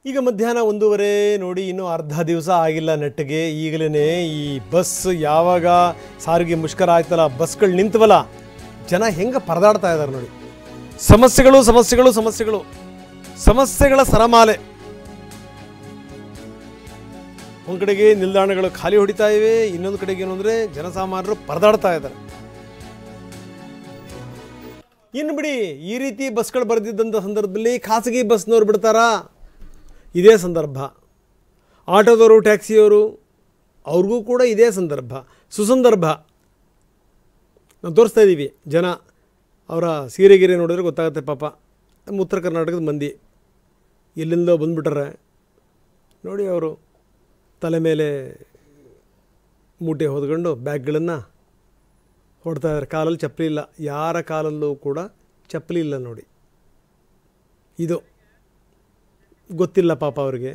ಈಗ ಮಧ್ಯಾಹ್ನ 1:30 ನೋಡಿ, ಇನ್ನೂ ಅರ್ಧ ದಿವಸ ಆಗಿಲ್ಲ ನೆಟ್ಟಿಗೆ. ಈಗಲೇ ಈ ಬಸ್ ಯಾವಾಗ ಸಾರಿಗೆ ಮುಷ್ಕರ ಆಯ್ತಲ್ಲ, ಬಸ್ಗಳು ನಿಂತವಲ್ಲ, ಜನ ಹೆಂಗೆ ಪರದಾಡ್ತಾ ಇದ್ದಾರೆ ನೋಡಿ. ಸಮಸ್ಯೆಗಳು ಸಮಸ್ಯೆಗಳು ಸಮಸ್ಯೆಗಳು ಸಮಸ್ಯೆಗಳ ಸರಮಾಲೆ. ಒಂದು ಕಡೆಗೆ ನಿಲ್ದಾಣಗಳು ಖಾಲಿ ಹೊಡಿತಾ ಇವೆ, ಇನ್ನೊಂದು ಕಡೆಗೆ ಏನು ಅಂದರೆ ಜನಸಾಮಾನ್ಯರು ಪರದಾಡ್ತಾ ಇದ್ದಾರೆ. ಇನ್ನು ಬಿಡಿ, ಈ ರೀತಿ ಬಸ್ಗಳು ಬರೆದಿದ್ದಂಥ ಸಂದರ್ಭದಲ್ಲಿ ಖಾಸಗಿ ಬಸ್ನವ್ರು ಬಿಡ್ತಾರಾ? ಇದೇ ಸಂದರ್ಭ. ಆಟೋದವರು, ಟ್ಯಾಕ್ಸಿಯವರು, ಅವ್ರಿಗೂ ಕೂಡ ಇದೇ ಸಂದರ್ಭ, ಸುಸಂದರ್ಭ. ನಾವು ತೋರಿಸ್ತಾ ಇದ್ದೀವಿ. ಜನ ಅವರ ಸೀರೆಗಿರೆ ನೋಡಿದ್ರೆ ಗೊತ್ತಾಗುತ್ತೆ ಪಾಪ. ನಮ್ಮ ಉತ್ತರ ಕರ್ನಾಟಕದ ಮಂದಿ ಎಲ್ಲಿಂದೋ ಬಂದುಬಿಟ್ರೆ ನೋಡಿ, ಅವರು ತಲೆ ಮೇಲೆ ಮೂಟೆ ಹೊದ್ಕೊಂಡು ಬ್ಯಾಗ್ಗಳನ್ನು ಹೊಡ್ತಾ ಇದ್ದಾರೆ. ಕಾಲಲ್ಲಿ ಚಪ್ಪಲಿ ಇಲ್ಲ, ಯಾರ ಕಾಲಲ್ಲೂ ಕೂಡ ಚಪ್ಪಲಿ ಇಲ್ಲ ನೋಡಿ. ಇದು ಗೊತ್ತಿಲ್ಲ ಪಾಪ ಅವ್ರಿಗೆ.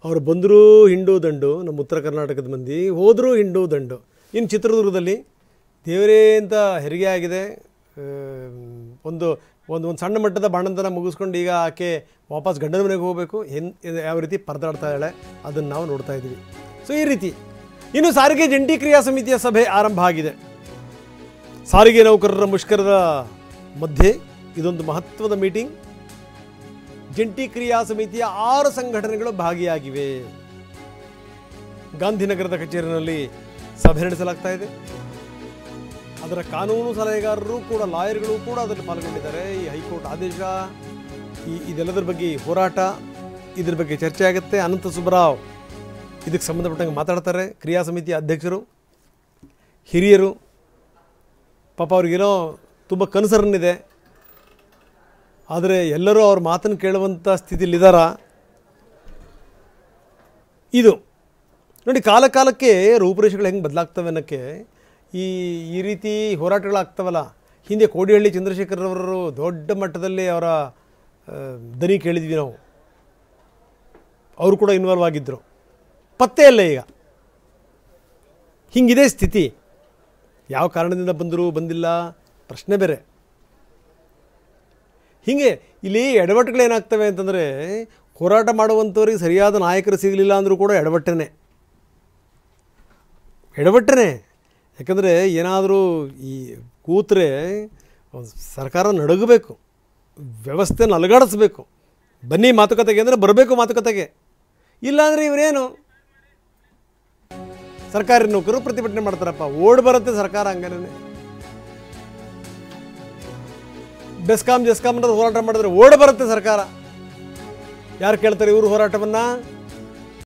ಅವರು ಬಂದರೂ ಹಿಂಡು ದಂಡು, ನಮ್ಮ ಉತ್ತರ ಕರ್ನಾಟಕದ ಮಂದಿ ಹೋದರೂ ಹಿಂಡು ದಂಡು. ಇನ್ನು ಚಿತ್ರದುರ್ಗದಲ್ಲಿ ದೇವರೇ ಅಂತ ಹೆರಿಗೆ ಆಗಿದೆ. ಒಂದು ಒಂದು ಒಂದು ಸಣ್ಣ ಮಟ್ಟದ ಬಾಣಂತನ ಮುಗಿಸ್ಕೊಂಡು ಈಗ ಆಕೆ ವಾಪಸ್ ಗಂಡನ ಮನೆಗೆ ಹೋಗಬೇಕು. ಯಾವ ರೀತಿ ಪರದಾಡ್ತಾ ಇದ್ದಾಳೆ ಅದನ್ನು ನಾವು ನೋಡ್ತಾ ಇದ್ದೀವಿ. ಸೊ ಈ ರೀತಿ ಇನ್ನು ಸಾರಿಗೆ ಜಂಟಿ ಕ್ರಿಯಾ ಸಮಿತಿಯ ಸಭೆ ಆರಂಭ ಆಗಿದೆ. ಸಾರಿಗೆ ನೌಕರರ ಮುಷ್ಕರದ ಮಧ್ಯೆ ಇದೊಂದು ಮಹತ್ವದ ಮೀಟಿಂಗ್. ಜಂಟಿ ಕ್ರಿಯಾ ಸಮಿತಿಯ 6 ಸಂಘಟನೆಗಳು ಭಾಗಿಯಾಗಿವೆ. ಗಾಂಧಿನಗರದ ಕಚೇರಿನಲ್ಲಿ ಸಭೆ ನಡೆಸಲಾಗ್ತಾ ಇದೆ. ಅದರ ಕಾನೂನು ಸಲಹೆಗಾರರು ಕೂಡ, ಲಾಯರ್ಗಳು ಕೂಡ ಅದರಲ್ಲಿ ಪಾಲ್ಗೊಂಡಿದ್ದಾರೆ. ಈ ಹೈಕೋರ್ಟ್ ಆದೇಶ, ಇದೆಲ್ಲದರ ಬಗ್ಗೆ ಹೋರಾಟ, ಇದ್ರ ಬಗ್ಗೆ ಚರ್ಚೆ ಆಗುತ್ತೆ. ಅನಂತ ಸುಬ್ಬರಾವ್ ಇದಕ್ಕೆ ಸಂಬಂಧಪಟ್ಟಂಗೆ ಮಾತಾಡ್ತಾರೆ. ಕ್ರಿಯಾ ಸಮಿತಿಯ ಅಧ್ಯಕ್ಷರು, ಹಿರಿಯರು, ಪಾಪ ಅವ್ರಿಗೇನೋ ತುಂಬ ಕನಸರನ್ನಿದೆ. ಆದರೆ ಎಲ್ಲರೂ ಅವ್ರ ಮಾತನ್ನು ಕೇಳುವಂಥ ಸ್ಥಿತಿಯಲ್ಲಿದ್ದಾರ? ಇದು ನೋಡಿ, ಕಾಲ ಕಾಲಕ್ಕೆ ರೂಪುರೇಷೆಗಳು ಹೆಂಗೆ ಬದಲಾಗ್ತವೆ ಅನ್ನೋಕ್ಕೆ ಈ ರೀತಿ ಹೋರಾಟಗಳಾಗ್ತವಲ್ಲ. ಹಿಂದೆ ಕೋಡಿಹಳ್ಳಿ ಚಂದ್ರಶೇಖರರವರು ದೊಡ್ಡ ಮಟ್ಟದಲ್ಲಿ ಅವರ ದನಿ ಕೇಳಿದ್ವಿ ನಾವು. ಅವರು ಕೂಡ ಇನ್ವಾಲ್ವ್ ಆಗಿದ್ದರು. ಪತ್ತೆ ಇಲ್ಲ ಈಗ. ಹಿಂಗಿದೆ ಸ್ಥಿತಿ. ಯಾವ ಕಾರಣದಿಂದ ಬಂದರು ಬಂದಿಲ್ಲ ಪ್ರಶ್ನೆ ಬೇರೆ. ಹೀಗೆ ಇಲ್ಲಿ ಎಡವಟ್ಟುಗಳೇನಾಗ್ತವೆ ಅಂತಂದರೆ, ಹೋರಾಟ ಮಾಡುವಂಥವ್ರಿಗೆ ಸರಿಯಾದ ನಾಯಕರು ಸಿಗಲಿಲ್ಲ ಅಂದರೂ ಕೂಡ ಎಡವಟ್ಟನೆ. ಯಾಕಂದರೆ ಏನಾದರೂ ಈ ಕೂತ್ರೆ ಸರ್ಕಾರ ನಡಗಬೇಕು, ವ್ಯವಸ್ಥೆನ ಅಲುಗಾಡಿಸ್ಬೇಕು. ಬನ್ನಿ ಮಾತುಕತೆಗೆ ಅಂದರೆ ಬರಬೇಕು ಮಾತುಕತೆಗೆ. ಇಲ್ಲಾಂದರೆ ಇವರೇನು ಸರ್ಕಾರಿ ನೌಕರರು ಪ್ರತಿಭಟನೆ ಮಾಡ್ತಾರಪ್ಪ, ಓಡ್ ಬರುತ್ತೆ ಸರ್ಕಾರ. ಹಂಗನೇ ಬೆಸ್ಕಾಂ ಜೆಸ್ಕಾಂ ಅಂತ ಹೋರಾಟ ಮಾಡಿದ್ರೆ ಓಡ್ ಬರುತ್ತೆ ಸರ್ಕಾರ. ಯಾರು ಕೇಳ್ತಾರೆ ಇವರು ಹೋರಾಟವನ್ನು?